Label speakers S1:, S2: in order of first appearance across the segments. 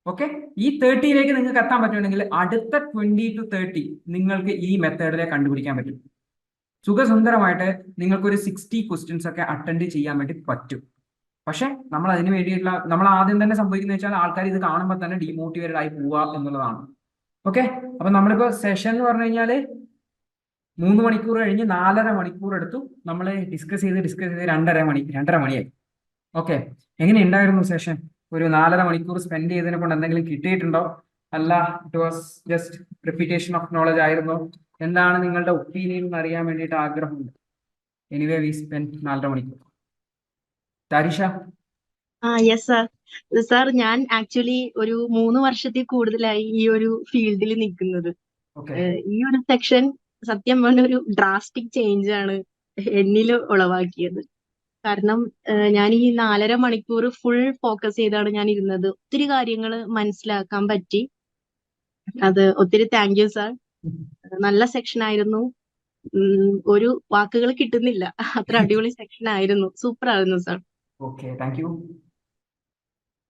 S1: Okay, ഈ 30ലേക്ക് നിങ്ങൾക്ക് എത്താൻ പറ്റുമെങ്കിൽ അടുത്ത 20 to 30 നിങ്ങൾക്ക് ഈ മെത്തേഡിലെ കണ്ടുപിടിക്കാൻ പറ്റും. സുഖസുന്ദരമായിട്ട് നിങ്ങൾക്കൊരു 60 ക്വസ്റ്റ്യൻസ് ഒക്കെ അറ്റൻഡ് ചെയ്യാൻ വേണ്ടി പറ്റും. പക്ഷെ നമ്മൾ അതിന് വേണ്ടിയിട്ടുള്ള നമ്മൾ ആദ്യം തന്നെ സംഭവിക്കുന്നത് വെച്ചാൽ ആൾക്കാർ ഇത് കാണുമ്പോൾ തന്നെ ഡീമോട്ടിവേറ്റഡ് ആയി പോവുക എന്നുള്ളതാണ്. ഓക്കെ, അപ്പൊ നമ്മളിപ്പോ സെഷൻ എന്ന് പറഞ്ഞു കഴിഞ്ഞാല് 3 മണിക്കൂർ കഴിഞ്ഞ് 4.5 മണിക്കൂർ എടുത്തു. നമ്മൾ ഡിസ്കസ് ചെയ്ത് 2.5 മണിയായി. ഓക്കെ, എങ്ങനെ ഉണ്ടായിരുന്നു സെഷൻ? ഒരു 4.5 മണിക്കൂർ സ്പെൻഡ് ചെയ്തതിനെ കൊണ്ട് എന്തെങ്കിലും കിട്ടിയിട്ടുണ്ടോ? അല്ല, it was just repetition of knowledge ആയിരുന്നോ? എന്താണ് നിങ്ങളുടെ ഒപ്പീനിയൻ എന്ന് അറിയാൻ വേണ്ടിയിട്ട് ആഗ്രഹമുണ്ട്. എനിവേ വി സ്പെൻഡ് 4.5 മണിക്കൂർ. താരിഷ?
S2: Yes sir. സാർ ഞാൻ ആക്ച്വലി ഒരു 3 വർഷത്തിൽ കൂടുതലായി ഈ ഒരു ഫീൽഡിൽ നിൽക്കുന്നത്.
S1: ഓക്കെ,
S2: ഈ ഒരു സെക്ഷൻ സത്യം പറഞ്ഞ ഒരു ഡ്രാസ്റ്റിക് ചേഞ്ച് ആണ് എന്നിൽ ഉളവാക്കിയത്. കാരണം ഞാൻ ഈ 4.5 മണിക്കൂർ ഫുൾ ഫോക്കസ് ചെയ്താണ് ഞാൻ ഇരുന്നത്. ഒത്തിരി കാര്യങ്ങൾ മനസ്സിലാക്കാൻ പറ്റി. അത് ഒത്തിരി താങ്ക് യു സാർ. നല്ല സെക്ഷൻ ആയിരുന്നു. ഒരു വാക്കുകൾ കിട്ടുന്നില്ല, അത്ര അടിപൊളി സെക്ഷൻ ആയിരുന്നു. സൂപ്പർ ആയിരുന്നു സാർ.
S1: Okay, thank U.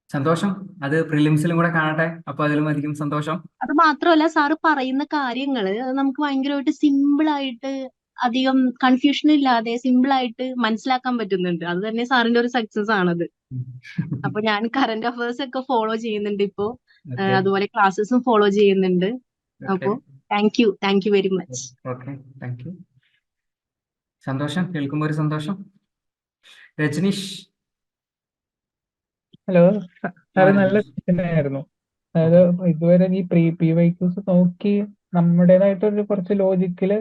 S1: സന്തോഷം. അത് പ്രിലിംസിലും കൂടെ കാണട്ടെ, അപ്പൊ അതിലും അധികം സന്തോഷം.
S2: അത് മാത്രമല്ല സാറ് പറയുന്ന കാര്യങ്ങള് അത് നമുക്ക് ഭയങ്കരമായിട്ട് സിമ്പിൾ ആയിട്ട്, അധികം കൺഫ്യൂഷൻ ഇല്ലാതെ സിമ്പിൾ ആയിട്ട് മനസ്സിലാക്കാൻ പറ്റുന്നുണ്ട്. അത് തന്നെ സാറിന്റെ ഒരു സക്സസ് ആണത്. അപ്പൊ ഞാൻ കറന്റ് അഫയേഴ്സ് ഒക്കെ ഫോളോ ചെയ്യുന്നുണ്ട് ഇപ്പോ.
S1: ഓക്കെ,
S2: അതുപോലെ ക്ലാസ്സസും ഫോളോ ചെയ്യുന്നുണ്ട്.
S1: ഓക്കെ,
S2: അപ്പോ thank you very much.
S1: Okay, thank U. സന്തോഷം, കേൾക്കുമ്പോൾ ഒരു സന്തോഷം. രജനീഷ്?
S3: ഹലോ
S1: ആ,
S3: സാറ്, നല്ല
S1: രജനീഷ്.
S3: തന്നെയായിരുന്നു. അതായത്
S1: ഓക്കെ,
S3: ഇതുവരെ ഈ PYQs നോക്കി നമ്മുടേതായിട്ടൊരു കുറച്ച് ലോജിക്കില്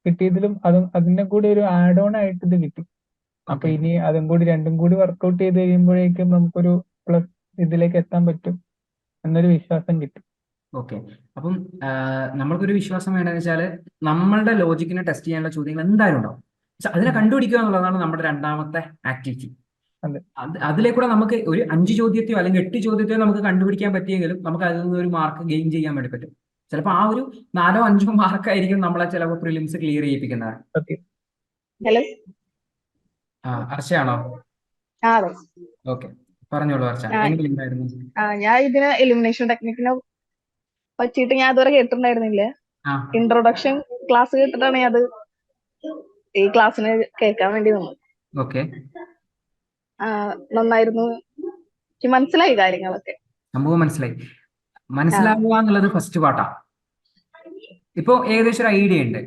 S3: കിട്ടിയതിലും അതിന്റെ കൂടി ഒരു ആഡ് ഓൺ ആയിട്ട് ഇത് കിട്ടി. അപ്പൊ
S1: ഓക്കെ,
S3: ഇനി രണ്ടും കൂടി വർക്കൗട്ട് ചെയ്ത് കഴിയുമ്പോഴേക്കും നമുക്കൊരു പ്ലസ് ഇതിലേക്ക് എത്താൻ പറ്റും എന്നൊരു വിശ്വാസം കിട്ടി.
S1: ഓക്കെ. അപ്പം നമ്മൾക്കൊരു വിശ്വാസം വേണ്ടതെന്ന് വെച്ചാല് നമ്മളുടെ ലോജിക്കിനെ ടെസ്റ്റ് ചെയ്യാനുള്ള ചോദ്യങ്ങൾ എന്തായാലും ഉണ്ടാവും. പക്ഷെ അതിനെ
S3: ഉം.
S1: കണ്ടുപിടിക്കുക എന്നുള്ളതാണ് നമ്മുടെ രണ്ടാമത്തെ ആക്ടിവിറ്റി.
S3: അതെ.
S1: അതിലേക്കൂടെ നമുക്ക് ഒരു 5 ചോദ്യത്തെയോ അല്ലെങ്കിൽ 8 ചോദ്യത്തെയോ നമുക്ക് കണ്ടുപിടിക്കാൻ പറ്റിയെങ്കിലും നമുക്ക് അതിൽ നിന്ന് ഒരു മാർക്ക് ഗെയിൻ ചെയ്യാൻ വേണ്ടി പറ്റും. ചിലപ്പോൾ ആ ഒരു 4-5 മാർക്കായിരിക്കും നമ്മളെ ചിലപ്പോൾ പ്രിലിംസ് ക്ലിയർ ചെയ്യിപ്പിക്കുന്നത്.
S3: സത്യം.
S4: ഹലോ.
S1: അർച്ചയാണോ?
S4: അതെ.
S1: ഓക്കെ, പറഞ്ഞോളൂ അർച്ച, എങ്ങനെയുണ്ടായിരുന്നു?
S4: ഞാൻ ഇതിന് എലിമിനേഷൻ ടെക്നിക്കിനെ പറ്റിയിട്ട് ഞാൻ ഇതുവരെ കേട്ടിട്ടുണ്ടായിരുന്നില്ല.
S1: ആ,
S4: ഇൻട്രൊഡക്ഷൻ ക്ലാസ് കേട്ടിട്ടാണ് ഞാൻ അത് ഈ ക്ലാസ്സിന് കേൾക്കാൻ വേണ്ടി വന്നത്.
S1: ഓക്കെ.
S4: നന്നായിരുന്നു, എനിക്ക് മനസ്സിലായി കാര്യങ്ങളൊക്കെ.
S1: സംഭവം മനസ്സിലായി.
S4: ആ
S1: മനസ്സിലാവുക എന്നുള്ളത് ഫസ്റ്റ് പാർട്ടാ. ഇപ്പൊ ഏകദേശം ഒരു ഐഡിയ ഉണ്ട്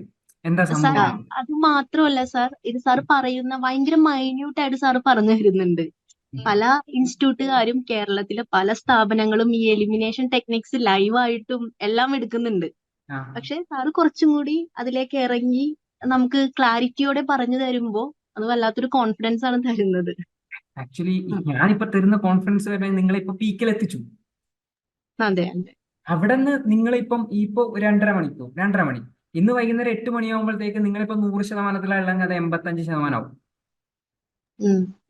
S1: എന്താ
S2: സാർ
S4: ആ
S1: സംഭവം.
S2: അത് മാത്രമല്ല സാർ, ഇത് സാർ പറയുന്ന ഭയങ്കര മൈന്യൂട്ട് ആയിട്ട് സാർ പറഞ്ഞു തരുന്നുണ്ട്. പല ഇൻസ്റ്റിറ്റ്യൂട്ടുകാരും കേരളത്തിലെ പല സ്ഥാപനങ്ങളും ഈ എലിമിനേഷൻ ടെക്നിക്സ് ലൈവായിട്ടും എല്ലാം എടുക്കുന്നുണ്ട്.
S1: ആ,
S2: പക്ഷെ സാറ് കുറച്ചും കൂടി അതിലേക്ക് ഇറങ്ങി നമുക്ക് ക്ലാരിറ്റിയോടെ പറഞ്ഞു തരുമ്പോ അത് വല്ലാത്തൊരു കോൺഫിഡൻസ് ആണ് തരുന്നത്.
S1: ആക്ച്വലി ഞാനിപ്പോ തരുന്ന കോൺഫിഡൻസ് വരെ നിങ്ങളെ ഇപ്പൊ പീക്കിൽ എത്തിച്ചു.
S2: അതെ അതെ.
S1: അവിടെ നിന്ന് നിങ്ങളിപ്പം ഇപ്പൊ 2.5 മണി ഇന്ന് വൈകുന്നേരം 8 മണിയാകുമ്പോഴത്തേക്ക് നിങ്ങളിപ്പോ 100% അത് 85%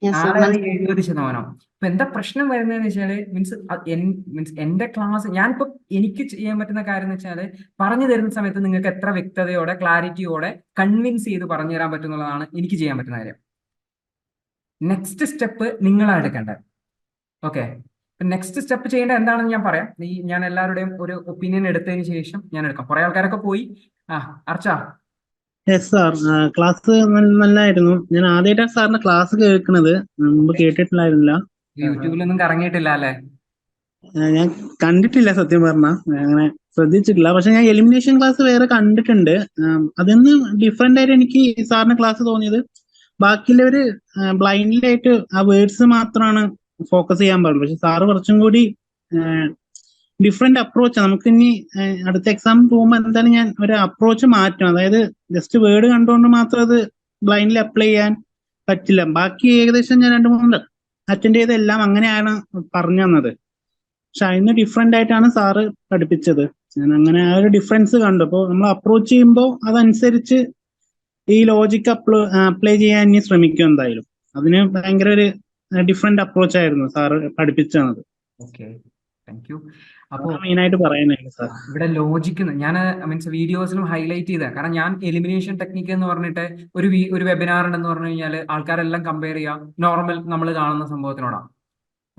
S2: യെസ് സാർ,
S1: നാളെ അത്
S2: മനസ്സിലായി.
S1: 70%. അപ്പൊ എന്താ പ്രശ്നം വരുന്നതെന്ന് വെച്ചാല് മീൻസ് എന്റെ ക്ലാസ് ഞാനിപ്പോ എനിക്ക് ചെയ്യാൻ പറ്റുന്ന കാര്യം എന്ന് വെച്ചാല് പറഞ്ഞു തരുന്ന സമയത്ത് നിങ്ങൾക്ക് എത്ര വ്യക്തതയോടെ ക്ലാരിറ്റിയോടെ കൺവിൻസ് ചെയ്ത് പറഞ്ഞു തരാൻ പറ്റുന്നതാണ് എനിക്ക് ചെയ്യാൻ പറ്റുന്ന കാര്യം. നെക്സ്റ്റ് സ്റ്റെപ്പ് നിങ്ങളാണ് എടുക്കേണ്ടത്. ഓക്കെ, നെക്സ്റ്റ് സ്റ്റെപ്പ് ചെയ്യേണ്ട എന്താണെന്ന് ഞാൻ പറയാം. ഞാൻ എല്ലാവരുടെയും ഒരു ഒപ്പീനിയൻ എടുത്തതിന് ശേഷം ഞാൻ എടുക്കാം. കുറെ ആൾക്കാരൊക്കെ പോയി. അർച്ച?
S5: യെസ് സാർ, ക്ലാസ് നല്ലായിരുന്നു. ഞാൻ ആദ്യമായിട്ടാണ് സാറിന്റെ ക്ലാസ് കേൾക്കുന്നത്, മുമ്പ് കേട്ടിട്ടില്ലായിരുന്നില്ല.
S1: യൂട്യൂബിലൊന്നും കറങ്ങിയിട്ടില്ല അല്ലേ?
S5: ഞാൻ കണ്ടിട്ടില്ല സത്യം പറഞ്ഞ, അങ്ങനെ ശ്രദ്ധിച്ചിട്ടില്ല. പക്ഷെ ഞാൻ എലിമിനേഷൻ ക്ലാസ് വേറെ കണ്ടിട്ടുണ്ട്. അതിന്ന് ഡിഫറെന്റ് ആയിട്ട് എനിക്ക് സാറിന്റെ ക്ലാസ് തോന്നിയത്, ബാക്കിയുള്ളവര് ബ്ലൈൻഡിലായിട്ട് ആ വേർഡ്സ് മാത്രമാണ് ഫോക്കസ് ചെയ്യാൻ പാടുള്ളൂ. പക്ഷെ സാറ് കുറച്ചും കൂടി ഡിഫറെന്റ് അപ്രോച്ച്. നമുക്ക് ഇനി അടുത്ത എക്സാം പോകുമ്പോൾ എന്തായാലും ഞാൻ ഒരു അപ്രോച്ച് മാറ്റും. അതായത് ജസ്റ്റ് വേർഡ് കണ്ടുകൊണ്ട് മാത്രം അത് ബ്ലൈൻഡിൽ അപ്ലൈ ചെയ്യാൻ പറ്റില്ല. ബാക്കി ഏകദേശം ഞാൻ 2-3 അറ്റൻഡ് ചെയ്തെല്ലാം അങ്ങനെയാണ് പറഞ്ഞു തന്നത്. പക്ഷെ അതിന് ഡിഫറെന്റ് ആയിട്ടാണ് സാറ് പഠിപ്പിച്ചത്. ഞാൻ അങ്ങനെ ആ ഒരു ഡിഫറൻസ് കണ്ടു. അപ്പോൾ നമ്മൾ അപ്രോച്ച് ചെയ്യുമ്പോൾ അതനുസരിച്ച് ഈ ലോജിക് അപ്ലൈ ചെയ്യാൻ ഇനി ശ്രമിക്കും എന്തായാലും. അതിന് ഭയങ്കര ഒരു ഡിഫറെന്റ് അപ്രോച്ച് ആയിരുന്നു സാറ് പഠിപ്പിച്ചു തന്നത്.
S1: Okay, thank U. അപ്പോ
S5: മെയിൻ ആയിട്ട് പറയാനായിരുന്നു സാർ.
S1: ഇവിടെ ലോജിക്ക് ഞാൻ മീൻസ് വീഡിയോസിലും ഹൈലൈറ്റ് ചെയ്ത കാരണം ഞാൻ എലിമിനേഷൻ ടെക്നിക്ക് എന്ന് പറഞ്ഞിട്ട് ഒരു വെബിനാർ ഉണ്ടെന്ന് പറഞ്ഞു കഴിഞ്ഞാൽ ആൾക്കാരെല്ലാം കമ്പയർ ചെയ്യുക നോർമൽ നമ്മൾ കാണുന്ന സംഭവത്തിനോടാണ്.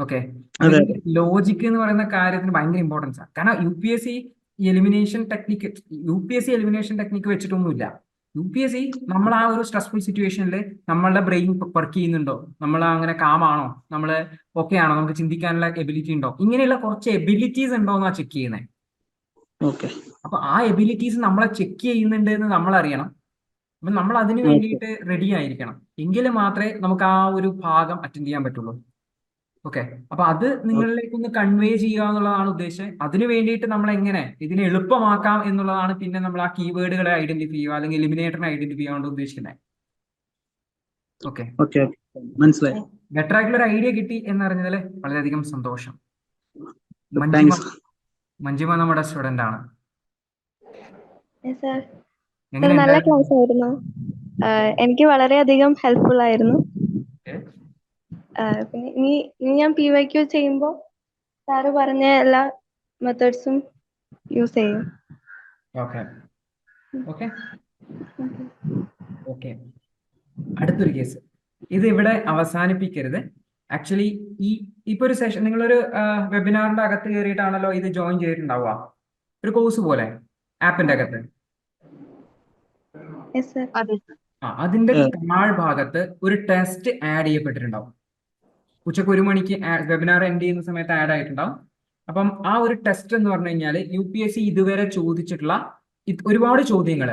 S1: ഓക്കെ.
S5: അതെ.
S1: ലോജിക് എന്ന് പറയുന്ന കാര്യത്തിന് ഭയങ്കര ഇമ്പോർട്ടൻസ് ആണ്. കാരണം UPSC എലിമിനേഷൻ ടെക്നിക്ക് വെച്ചിട്ടൊന്നുമില്ല. UPSC നമ്മൾ ആ ഒരു സ്ട്രെസ്ഫുൾ സിറ്റുവേഷനിൽ നമ്മളുടെ ബ്രെയിൻ വർക്ക് ചെയ്യുന്നുണ്ടോ, നമ്മൾ അങ്ങനെ കാമാണോ, നമ്മൾ ഓക്കെ ആണോ, നമുക്ക് ചിന്തിക്കാനുള്ള എബിലിറ്റി ഉണ്ടോ, ഇങ്ങനെയുള്ള കുറച്ച് എബിലിറ്റീസ് ഉണ്ടോ എന്നാ ചെക്ക് ചെയ്യുന്നത്.
S5: ഓക്കെ.
S1: അപ്പൊ ആ എബിലിറ്റീസ് നമ്മളെ ചെക്ക് ചെയ്യുന്നുണ്ട് എന്ന് നമ്മൾ അറിയണം. അപ്പൊ നമ്മൾ അതിന് വേണ്ടിയിട്ട് റെഡി ആയിരിക്കണം. എങ്കിൽ മാത്രമേ നമുക്ക് ആ ഒരു ഭാഗം അറ്റൻഡ് ചെയ്യാൻ പറ്റുള്ളൂ. ഓക്കെ. അപ്പൊ അത് നിങ്ങളിലേക്ക് ഒന്ന് കൺവേ ചെയ്യുക എന്നുള്ളതാണ് ഉദ്ദേശം. അതിന് വേണ്ടിയിട്ട് നമ്മൾ എങ്ങനെ ഇതിനെ എളുപ്പമാക്കാം എന്നുള്ളതാണ് പിന്നെ നമ്മൾ ആ കീവേഡുകളെ ഐഡന്റിഫൈ ചെയ്യുക അല്ലെങ്കിൽ എലിമിനേറ്ററിനെ ഐഡന്റിഫൈ ചെയ്യാൻ ഉദ്ദേശിക്കുന്നത്. ഓക്കെ.
S5: ഓക്കെ. മനസ്സിലായി.
S1: ബെറ്റർ ആയിട്ടുള്ള ഒരു ഐഡിയ കിട്ടി എന്നറിഞ്ഞതിൽ വളരെയധികം സന്തോഷം.
S5: താങ്ക്സ്.
S1: മഞ്ജിമ നമ്മുടെ സ്റ്റുഡന്റ് ആണ്.
S6: സർ നല്ല
S1: എങ്ങനെയുണ്ടായിരുന്നു?
S6: ക്ലാസ് ആയിരുന്നു. എനിക്ക് വളരെയധികം ഹെൽപ്ഫുൾ ആയിരുന്നു.
S1: Okay.
S6: പിന്നെ ഇനി ഞാൻ PYQ ചെയ്യുമ്പോൾ സാറ് പറഞ്ഞ എല്ലാ മെത്തേഡ്സും യൂസ് ചെയ്യും.
S1: ഓക്കെ. ഓക്കെ. ഓക്കെ. അടുത്തൊരു കേസ്. ഇത് ഇവിടെ അവസാനിപ്പിക്കരുത്. ആക്ച്വലി ഇപ്പൊ ഒരു സെഷൻ നിങ്ങളൊരു വെബിനാറിന്റെ അകത്ത് കയറിയിട്ടാണല്ലോ ഇത് ജോയിൻ ചെയ്തിട്ടുണ്ടാവുക, ഒരു കോഴ്സ് പോലെ ആപ്പിന്റെ അകത്ത്.
S6: Yes sir.
S2: അതെ.
S1: അതിന്റെ താഴ്ഭാഗത്ത് ഒരു ടെസ്റ്റ് ആഡ് ചെയ്യപ്പെട്ടിട്ടുണ്ടാവും. ഉച്ചക്ക് 1 മണിക്ക് വെബിനാർ എൻഡ് ചെയ്യുന്ന സമയത്ത് ആഡ് ആയിട്ടുണ്ടാവും. അപ്പം ആ ഒരു ടെസ്റ്റ് എന്ന് പറഞ്ഞു കഴിഞ്ഞാൽ UPSC ഇതുവരെ ചോദിച്ചിട്ടുള്ള ഒരുപാട് ചോദ്യങ്ങൾ,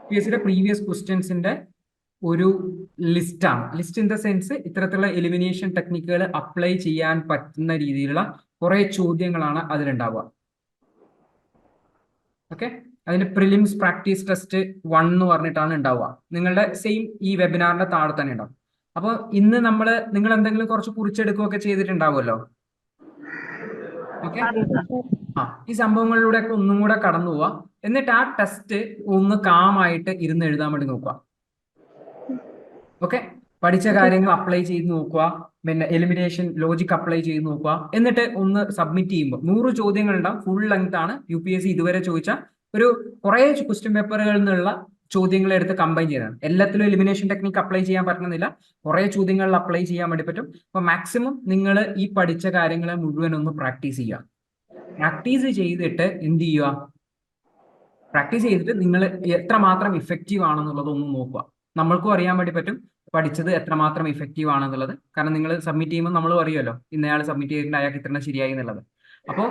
S1: UPSCയുടെ പ്രീവിയസ് ക്വസ്റ്റ്യൻസിന്റെ ഒരു ലിസ്റ്റാണ്. ലിസ്റ്റ് ഇൻ ദ സെൻസ് ഇത്തരത്തിലുള്ള എലിമിനേഷൻ ടെക്നിക്കുകൾ അപ്ലൈ ചെയ്യാൻ പറ്റുന്ന രീതിയിലുള്ള കുറെ ചോദ്യങ്ങളാണ് അതിലുണ്ടാവുക. ഓക്കെ. അതിന്റെ പ്രിലിംസ് പ്രാക്ടീസ് ടെസ്റ്റ് 1 എന്ന് പറഞ്ഞിട്ടാണ് ഉണ്ടാവുക. നിങ്ങളുടെ സെയിം ഈ വെബിനാറിന്റെ താഴെ തന്നെ ഉണ്ടാവും. അപ്പോൾ ഇന്ന് നിങ്ങൾ എന്തെങ്കിലും കുറച്ച് കുറിച്ചെടുക്കുകയൊക്കെ ചെയ്തിട്ടുണ്ടാവുമല്ലോ. ഓക്കെ. ഈ സംഭവങ്ങളിലൂടെ ഒക്കെ ഒന്നും കൂടെ കടന്നു പോവാ. എന്നിട്ട് ആ ടെസ്റ്റ് ഒന്ന് കാമായിട്ട് ഇരുന്ന് എഴുതാൻ വേണ്ടി നോക്കുക. ഓക്കെ. പഠിച്ച കാര്യങ്ങൾ അപ്ലൈ ചെയ്ത് നോക്കുക, പിന്നെ എലിമിനേഷൻ ലോജിക് അപ്ലൈ ചെയ്ത് നോക്കുക. എന്നിട്ട് ഒന്ന് സബ്മിറ്റ് ചെയ്യുമ്പോൾ 100 ചോദ്യങ്ങൾ ഉണ്ടാവും. ഫുൾ ലെങ്ത് ആണ്. UPSC ഇതുവരെ ചോദിച്ച ഒരു കുറെ ക്വസ്റ്റ്യൻ പേപ്പറുകളിൽ നിന്നുള്ള ചോദ്യങ്ങൾ എടുത്ത് കമ്പൈൻ ചെയ്തതാണ്. എല്ലാത്തിലും എലിമിനേഷൻ ടെക്നിക്ക് അപ്ലൈ ചെയ്യാൻ പറ്റുന്നില്ല, കുറെ ചോദ്യങ്ങളിൽ അപ്ലൈ ചെയ്യാൻ വേണ്ടി പറ്റും. അപ്പൊ മാക്സിമം നിങ്ങൾ ഈ പഠിച്ച കാര്യങ്ങളെ മുഴുവൻ ഒന്ന് പ്രാക്ടീസ് ചെയ്യുക. പ്രാക്ടീസ് ചെയ്തിട്ട് എന്ത് ചെയ്യുക, പ്രാക്ടീസ് ചെയ്തിട്ട് നിങ്ങൾ എത്രമാത്രം ഇഫക്റ്റീവ് ആണെന്നുള്ളത് ഒന്ന് നോക്കുക. നമ്മൾക്കും അറിയാൻ വേണ്ടി പറ്റും പഠിച്ചത് എത്രമാത്രം ഇഫക്റ്റീവ് ആണെന്നുള്ളത്. കാരണം നിങ്ങൾ സബ്മിറ്റ് ചെയ്യുമ്പോൾ നമ്മൾ അറിയുമല്ലോ ഇന്നയാൾ സബ്മിറ്റ് ചെയ്തിട്ടുണ്ട്, അയാൾക്ക് ഇത്ര ശരിയായി എന്നുള്ളത്. അപ്പോൾ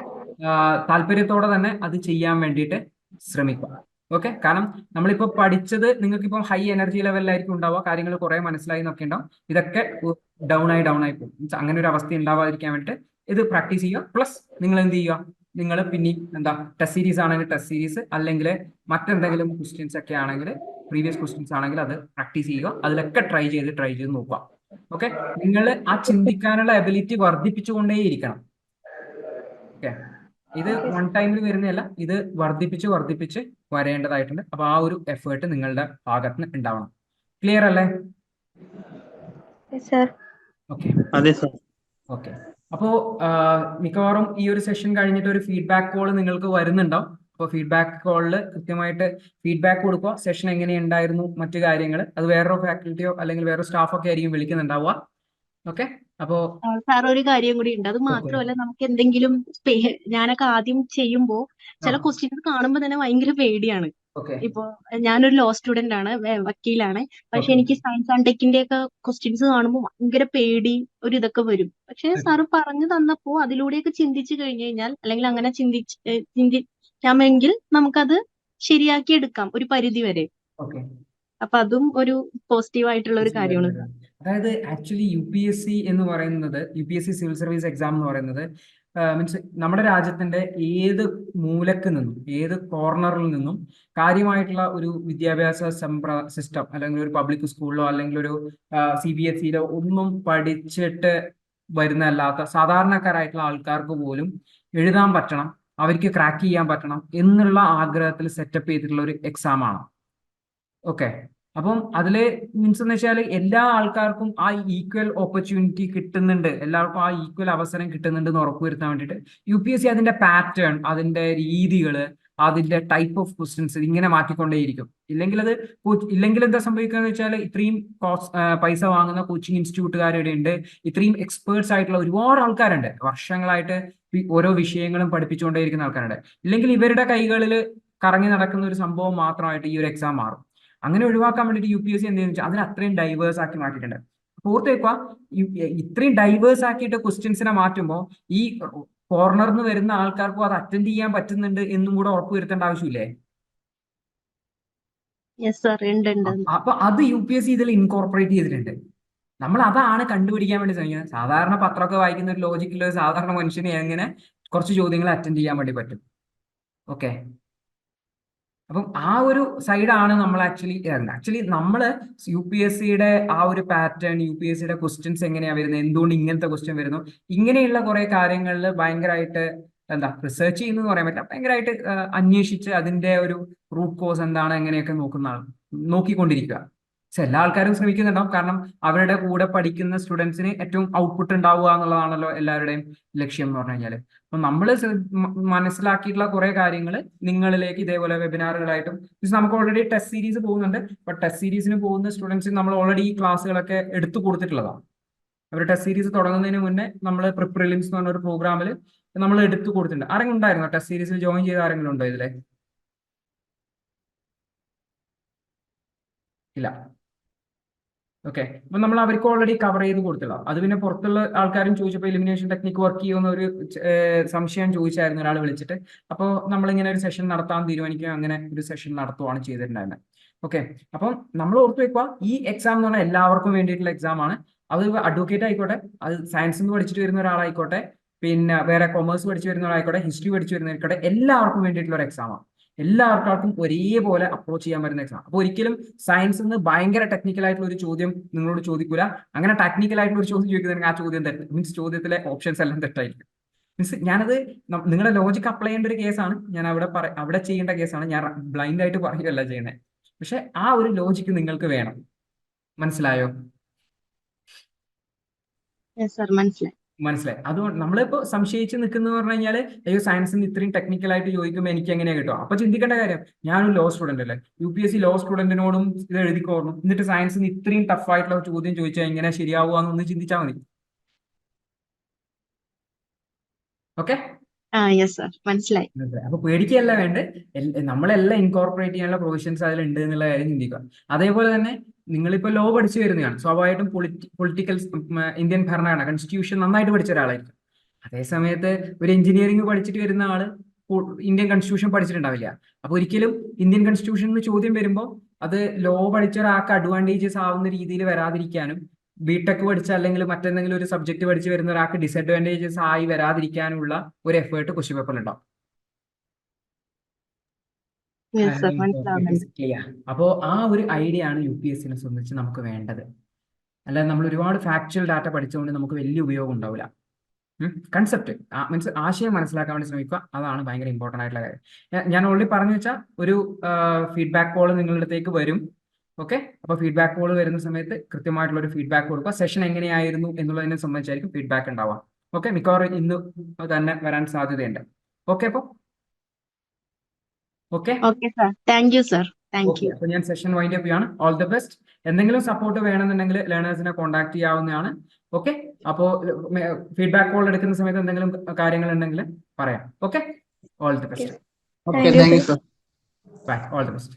S1: താല്പര്യത്തോടെ തന്നെ അത് ചെയ്യാൻ വേണ്ടിയിട്ട് ശ്രമിക്കുക. ഓക്കെ. കാരണം നമ്മളിപ്പോൾ പഠിച്ചത് നിങ്ങൾക്കിപ്പോൾ ഹൈ എനർജി ലെവലിലായിരിക്കും ഉണ്ടാവുക, കാര്യങ്ങൾ കുറെ മനസ്സിലായി എന്നൊക്കെ ഉണ്ടാവും. ഇതൊക്കെ ഡൗൺ ആയി പോകും. അങ്ങനെ ഒരു അവസ്ഥ ഉണ്ടാവാതിരിക്കാൻ വേണ്ടിയിട്ട് ഇത് പ്രാക്ടീസ് ചെയ്യുക. പ്ലസ് നിങ്ങൾ എന്ത് ചെയ്യുക, നിങ്ങൾ പിന്നെയും ടെസ്റ്റ് സീരീസ് ആണെങ്കിൽ ടെസ്റ്റ് സീരീസ്, അല്ലെങ്കിൽ മറ്റെന്തെങ്കിലും ക്വസ്റ്റ്യൻസ് ഒക്കെ ആണെങ്കിൽ പ്രീവിയസ് ക്വസ്റ്റ്യൻസ് ആണെങ്കിൽ അത് പ്രാക്ടീസ് ചെയ്യുക. അതിലൊക്കെ ട്രൈ ചെയ്ത് നോക്കുക. ഓക്കെ. നിങ്ങൾ ആ ചിന്തിക്കാനുള്ള എബിലിറ്റി വർദ്ധിപ്പിച്ചുകൊണ്ടേയിരിക്കണം. ഓക്കെ. ഇത് വൺ ടൈമിൽ വരുന്നതല്ല, ഇത് വർദ്ധിപ്പിച്ച് വരേണ്ടതായിട്ടുണ്ട്. അപ്പൊ ആ ഒരു എഫേർട്ട് നിങ്ങളുടെ ഭാഗത്ത് നിന്ന് ഉണ്ടാവണം. ക്ലിയർ അല്ലേ? ഓക്കെ.
S5: അതെ സർ.
S1: ഓക്കെ. അപ്പോ മിക്കവാറും ഈ ഒരു സെഷൻ കഴിഞ്ഞിട്ട് ഒരു ഫീഡ്ബാക്ക് കോൾ നിങ്ങൾക്ക് വരുന്നുണ്ടാവും. അപ്പോൾ ഫീഡ്ബാക്ക് കോളിൽ കൃത്യമായിട്ട് ഫീഡ്ബാക്ക് കൊടുക്കുക. സെഷൻ എങ്ങനെയുണ്ടായിരുന്നു, മറ്റു കാര്യങ്ങൾ, അത് വേറൊരു ഫാക്കൽറ്റിയോ അല്ലെങ്കിൽ വേറൊരു സ്റ്റാഫൊക്കെ ആയിരിക്കും വിളിക്കുന്നുണ്ടാവുക. ഓക്കെ. അപ്പോ
S2: സാർ ഒരു കാര്യം കൂടി ഉണ്ട്. അത് മാത്രമല്ല, നമുക്ക് എന്തെങ്കിലും ഞാനൊക്കെ ആദ്യം ചെയ്യുമ്പോൾ ചില ക്വസ്റ്റ്യൻസ് കാണുമ്പോൾ തന്നെ ഭയങ്കര പേടിയാണ്.
S1: ഓക്കെ.
S2: ഇപ്പൊ ഞാനൊരു ലോ സ്റ്റുഡന്റ് ആണ്, വക്കീലാണ്. പക്ഷെ എനിക്ക് സയൻസ് ആൻഡ് ടെക്കിന്റെ ഒക്കെ ക്വസ്റ്റ്യൻസ് കാണുമ്പോൾ ഭയങ്കര പേടി ഒരു ഇതൊക്കെ വരും. പക്ഷെ സാറ് പറഞ്ഞു തന്നപ്പോ അതിലൂടെയൊക്കെ ചിന്തിച്ചു കഴിഞ്ഞു കഴിഞ്ഞാൽ, അല്ലെങ്കിൽ അങ്ങനെ ചിന്തിക്കാമെങ്കിൽ നമുക്കത് ശരിയാക്കി എടുക്കാം ഒരു പരിധി വരെ.
S1: ഓക്കെ.
S2: അപ്പൊ അതും ഒരു പോസിറ്റീവ് ആയിട്ടുള്ള ഒരു കാര്യമാണ്.
S1: അതായത് ആക്ച്വലി UPSC എന്ന് പറയുന്നത്, UPSC സിവിൽ സർവീസ് എക്സാം എന്ന് പറയുന്നത് മീൻസ് നമ്മുടെ രാജ്യത്തിന്റെ ഏത് മൂലക്ക് നിന്നും ഏത് കോർണറിൽ നിന്നും കാര്യമായിട്ടുള്ള ഒരു വിദ്യാഭ്യാസ സിസ്റ്റം അല്ലെങ്കിൽ ഒരു പബ്ലിക് സ്കൂളിലോ അല്ലെങ്കിൽ ഒരു CBSEയിലോ ഒന്നും പഠിച്ചിട്ട് വരുന്നതല്ലാത്ത സാധാരണക്കാരായിട്ടുള്ള ആൾക്കാർക്ക് പോലും എഴുതാൻ പറ്റണം, അവർക്ക് ക്രാക്ക് ചെയ്യാൻ പറ്റണം എന്നുള്ള ആഗ്രഹത്തിൽ സെറ്റപ്പ് ചെയ്തിട്ടുള്ള ഒരു എക്സാം ആണ്. ഓക്കെ. അപ്പം അതില് മീൻസ് എന്ന് വെച്ചാൽ എല്ലാ ആൾക്കാർക്കും ആ ഈക്വൽ ഓപ്പർച്യൂണിറ്റി കിട്ടുന്നുണ്ട്, എല്ലാവർക്കും ആ ഈക്വൽ അവസരം കിട്ടുന്നുണ്ട് എന്ന് ഉറപ്പുവരുത്താൻ വേണ്ടിയിട്ട് UPSC അതിന്റെ പാറ്റേൺ, അതിന്റെ രീതികള്, അതിന്റെ ടൈപ്പ് ഓഫ് ക്വസ്റ്റ്യൻസ് ഇങ്ങനെ മാറ്റിക്കൊണ്ടേയിരിക്കും. ഇല്ലെങ്കിൽ എന്താ സംഭവിക്കുക എന്ന് വെച്ചാൽ ഇത്രയും പൈസ വാങ്ങുന്ന കോച്ചിങ് ഇൻസ്റ്റിറ്റ്യൂട്ടുകാരുടെ ഉണ്ട്, ഇത്രയും എക്സ്പേർട്സ് ആയിട്ടുള്ള ഒരുപാട് ആൾക്കാരുണ്ട്, വർഷങ്ങളായിട്ട് ഓരോ വിഷയങ്ങളും പഠിപ്പിച്ചുകൊണ്ടേയിരിക്കുന്ന ആൾക്കാരുണ്ട്. ഇല്ലെങ്കിൽ ഇവരുടെ കൈകളിൽ കറങ്ങി നടക്കുന്ന ഒരു സംഭവം മാത്രമായിട്ട് ഈ ഒരു എക്സാം മാറും. അങ്ങനെ ഒഴിവാക്കാൻ വേണ്ടിയിട്ട് UPSC എന്തെന്ന് വെച്ചാൽ അതിന് അത്രയും ഡൈവേഴ്സ് ആക്കി മാറ്റിയിട്ടുണ്ട്. ഓർത്തേക്കുക, ഇത്രയും ഡൈവേഴ്സ് ആക്കിയിട്ട് ക്വസ്റ്റ്യൻസിനെ മാറ്റുമ്പോൾ ഈ കോർണറിൽ നിന്ന് വരുന്ന ആൾക്കാർക്കും അത് അറ്റൻഡ് ചെയ്യാൻ പറ്റുന്നുണ്ട് എന്നും കൂടെ ഉറപ്പുവരുത്തേണ്ട ആവശ്യമില്ലേ?
S2: യെസ് സർ, ഉണ്ട്.
S1: അപ്പൊ അത് UPSC ഇതിൽ ഇൻകോർപ്പറേറ്റ് ചെയ്തിട്ടുണ്ട്. നമ്മൾ അതാണ് കണ്ടുപിടിക്കാൻ വേണ്ടി ശ്രമിക്കുന്നത്. സാധാരണ പത്രമൊക്കെ വായിക്കുന്ന ഒരു ലോജിക്കുള്ള ഒരു സാധാരണ മനുഷ്യന് എങ്ങനെ കുറച്ച് ചോദ്യങ്ങൾ അറ്റൻഡ് ചെയ്യാൻ വേണ്ടി പറ്റും. ഓക്കെ, അപ്പം ആ ഒരു സൈഡാണ് നമ്മൾ ആക്ച്വലി നമ്മൾ UPSCയുടെ ആ ഒരു പാറ്റേൺ, UPSCയുടെ ക്വസ്റ്റ്യൻസ് എങ്ങനെയാണ് വരുന്നത്, എന്തുകൊണ്ട് ഇങ്ങനത്തെ ക്വസ്റ്റ്യൻ വരുന്നു, ഇങ്ങനെയുള്ള കുറെ കാര്യങ്ങളിൽ ഭയങ്കരമായിട്ട് റിസർച്ച് ചെയ്യുന്നതെന്ന് പറയാൻ പറ്റില്ല, ഭയങ്കരമായിട്ട് അന്വേഷിച്ച് അതിന്റെ ഒരു റൂട്ട് കോസ് എന്താണ് എങ്ങനെയൊക്കെ നോക്കിക്കൊണ്ടിരിക്കുക. പക്ഷെ എല്ലാ ആൾക്കാരും ശ്രമിക്കുന്നുണ്ടാവും, കാരണം അവരുടെ കൂടെ പഠിക്കുന്ന സ്റ്റുഡൻസിന് ഏറ്റവും ഔട്ട്പുട്ട് ഉണ്ടാവുക എന്നുള്ളതാണല്ലോ എല്ലാവരുടെയും ലക്ഷ്യം എന്ന് പറഞ്ഞു കഴിഞ്ഞാൽ. അപ്പൊ നമ്മൾ മനസ്സിലാക്കിയിട്ടുള്ള കുറെ കാര്യങ്ങൾ നിങ്ങളിലേക്ക് ഇതേപോലെ വെബിനാറുകളായിട്ടും, നമുക്ക് ഓൾറെഡി ടെസ്റ്റ് സീരീസ് പോകുന്നുണ്ട്. അപ്പൊ ടെസ്റ്റ് സീരീസിന് പോകുന്ന സ്റ്റുഡൻസിന് നമ്മൾ ഓൾറെഡി ഈ ക്ലാസ്സുകളൊക്കെ എടുത്തു കൊടുത്തിട്ടുള്ളതാണ്. അവർ ടെസ്റ്റ് സീരീസ് തുടങ്ങുന്നതിന് മുന്നേ നമ്മൾ പ്രിലിംസ് എന്ന് പറഞ്ഞ ഒരു പ്രോഗ്രാമിൽ നമ്മൾ എടുത്തു കൊടുത്തിട്ടുണ്ട്. ആരെങ്കിലും ഉണ്ടായിരുന്നോ ടെസ്റ്റ് സീരീസിൽ ജോയിൻ ചെയ്ത ആരെങ്കിലും ഉണ്ടോ ഇതിലെ? ഇല്ല. ഓക്കെ, അപ്പൊ നമ്മൾ അവർക്ക് ഓൾറെഡി കവർ ചെയ്ത് കൊടുത്തില്ല. അത് പിന്നെ പുറത്തുള്ള ആൾക്കാരും ചോദിച്ചപ്പോൾ എലിമിനേഷൻ ടെക്നിക്ക് വർക്ക് ചെയ്യുന്ന ഒരു സംശയം ചോദിച്ചായിരുന്നു ഒരാൾ വിളിച്ചിട്ട്. അപ്പോൾ നമ്മളിങ്ങനെ ഒരു സെഷൻ നടത്താൻ തീരുമാനിക്കുക, അങ്ങനെ ഒരു സെഷൻ നടത്തുകയാണ് ചെയ്തിട്ടുണ്ടായിരുന്നത്. ഓക്കെ, അപ്പം നമ്മൾ ഓർത്ത് വെക്കുക, ഈ എക്സാം എന്ന് പറഞ്ഞാൽ എല്ലാവർക്കും വേണ്ടിയിട്ടുള്ള എക്സാം ആണ്. അത് അഡ്വക്കേറ്റ് ആയിക്കോട്ടെ, അത് സയൻസ് നിന്ന് പഠിച്ചിട്ട് വരുന്ന ഒരാളായിക്കോട്ടെ, പിന്നെ വേറെ കൊമേഴ്സ് പഠിച്ചു വരുന്ന ഒരാളായിക്കോട്ടെ, ഹിസ്റ്ററി പഠിച്ചു വരുന്നവരായിക്കോട്ടെ, എല്ലാവർക്കും വേണ്ടിയിട്ടുള്ള ഒരു എക്സാമാണ്. എല്ലാവർക്കും ഒരേപോലെ അപ്രോച്ച് ചെയ്യാൻ പറ്റുന്ന എക്സാം. അപ്പോൾ ഒരിക്കലും സയൻസ് നിന്ന് ഭയങ്കര ടെക്നിക്കൽ ആയിട്ടുള്ള ഒരു ചോദ്യം നിങ്ങളോട് ചോദിക്കൂല. അങ്ങനെ ടെക്നിക്കൽ ആയിട്ടുള്ള ഒരു ചോദ്യം ചോദിക്കുന്നെങ്കിൽ ആ ചോദ്യം തെറ്റ്, മീൻസ് ചോദ്യത്തിലെ ഓപ്ഷൻസ് എല്ലാം തെറ്റായിരിക്കും. മീൻസ് ഞാനത് നിങ്ങളുടെ ലോജിക്ക് അപ്ലൈ ചെയ്യേണ്ട ഒരു കേസാണ്, ഞാൻ അവിടെ ചെയ്യേണ്ട കേസാണ്, ഞാൻ ബ്ലൈൻഡ് ആയിട്ട് പറയുകയല്ല ചെയ്യുന്നത്. പക്ഷെ ആ ഒരു ലോജിക്ക് നിങ്ങൾക്ക് വേണം. മനസ്സിലായോ? മനസ്സിലായി. അതുകൊണ്ട് നമ്മളിപ്പോ സംശയിച്ച് നിൽക്കുന്ന പറഞ്ഞു കഴിഞ്ഞാൽ, അയ്യോ സയൻസിന് ഇത്രയും ടെക്നിക്കൽ ആയിട്ട് ചോദിക്കുമ്പോൾ എനിക്ക് എങ്ങനെയാ കിട്ടുക? അപ്പൊ ചിന്തിക്കേണ്ട കാര്യം, ഞാനൊരു ലോ സ്റ്റുഡന്റ് അല്ലേ, UPSC ലോ സ്റ്റുഡന്റിനോടും ഇത് എഴുതിക്കോർന്നു, എന്നിട്ട് സയൻസിന് ഇത്രയും ടഫ് ആയിട്ടുള്ള ചോദ്യം ചോദിച്ചാൽ എങ്ങനെ ശരിയാവുകയെന്നൊന്ന് ചിന്തിച്ചാൽ മതി. ഓക്കെ,
S2: മനസ്സിലായി.
S1: അപ്പൊ പേടിക്കുകയല്ല വേണ്ട, നമ്മളെല്ലാം ഇൻകോർപ്പറേറ്റ് ചെയ്യാനുള്ള പ്രൊവിഷൻസ് അതിലുണ്ട് എന്നുള്ള കാര്യം ചിന്തിക്കുക. അതേപോലെ തന്നെ നിങ്ങളിപ്പോ ലോ പഠിച്ചു വരുന്നതാണ്, സ്വാഭാവികമായിട്ടും പൊളിറ്റിക്കൽ ഇന്ത്യൻ ഭരണഘടന കോൺസ്റ്റിറ്റ്യൂഷൻ നന്നായിട്ട് പഠിച്ച ഒരാളായിരിക്കും. അതേസമയത്ത് ഒരു എഞ്ചിനീയറിംഗ് പഠിച്ചിട്ട് വരുന്ന ആള് ഇന്ത്യൻ കോൺസ്റ്റിറ്റ്യൂഷൻ പഠിച്ചിട്ടുണ്ടാവില്ല. അപ്പൊ ഒരിക്കലും ഇന്ത്യൻ കോൺസ്റ്റിറ്റ്യൂഷൻ ചോദ്യം വരുമ്പോൾ അത് ലോ പഠിച്ച ഒരാൾക്ക് അഡ്വാൻറ്റേജസ് ആവുന്ന രീതിയിൽ വരാതിരിക്കാനും, ബിടെക് പഠിച്ച അല്ലെങ്കിൽ മറ്റെന്തെങ്കിലും ഒരു സബ്ജക്ട് പഠിച്ച് വരുന്ന ഒരാൾക്ക് ഡിസഡ്വാൻറ്റേജസ് ആയി വരാതിരിക്കാനുള്ള ഒരു എഫേർട്ട് ക്വസ്റ്റ്യൻ പേപ്പറിൽ ഉണ്ടാവും. അപ്പോ ആ ഒരു ഐഡിയ ആണ് UPSCനെ സംബന്ധിച്ച് നമുക്ക് വേണ്ടത്. അല്ലാതെ നമ്മൾ ഒരുപാട് ഫാക്ച്വൽ ഡാറ്റ പഠിച്ചുകൊണ്ട് നമുക്ക് വലിയ ഉപയോഗം ഉണ്ടാവില്ല. കൺസെപ്റ്റ് മീൻസ് ആശയം മനസ്സിലാക്കാൻ വേണ്ടി ശ്രമിക്കുക, അതാണ് ഭയങ്കര ഇമ്പോർട്ടൻ്റ് ആയിട്ടുള്ള കാര്യം. ഞാൻ ഓൾറെഡി പറഞ്ഞു വെച്ചാൽ ഒരു ഫീഡ്ബാക്ക് കോൾ നിങ്ങളുടെ അടുത്തേക്ക് വരും. ഓക്കെ, അപ്പൊ ഫീഡ്ബാക്ക് കോൾ വരുന്ന സമയത്ത് കൃത്യമായിട്ടുള്ള ഒരു ഫീഡ്ബാക്ക് കൊടുക്കുക. സെഷൻ എങ്ങനെയായിരുന്നു എന്നുള്ളതിനെ സംബന്ധിച്ചായിരിക്കും ഫീഡ്ബാക്ക് ഉണ്ടാവുക. ഓക്കെ, മിക്കവാറും ഇന്ന് തന്നെ വരാൻ സാധ്യതയുണ്ട്. ഓക്കെ, അപ്പൊ അപ്പൊ ഞാൻ സെഷൻ വൈൻഡ് അപ്പ് ചെയ്യാണ്. All the best. എന്തെങ്കിലും സപ്പോർട്ട് വേണമെന്നുണ്ടെങ്കിൽ ലേണേഴ്സിനെ കോൺടാക്ട് ചെയ്യാവുന്നതാണ്. ഓക്കെ, അപ്പോൾ ഫീഡ്ബാക്ക് കോൾ എടുക്കുന്ന സമയത്ത് എന്തെങ്കിലും കാര്യങ്ങൾ ഉണ്ടെങ്കിൽ പറയാം. Okay, all the best.
S5: Okay, thank you sir.
S1: Bye, all the best.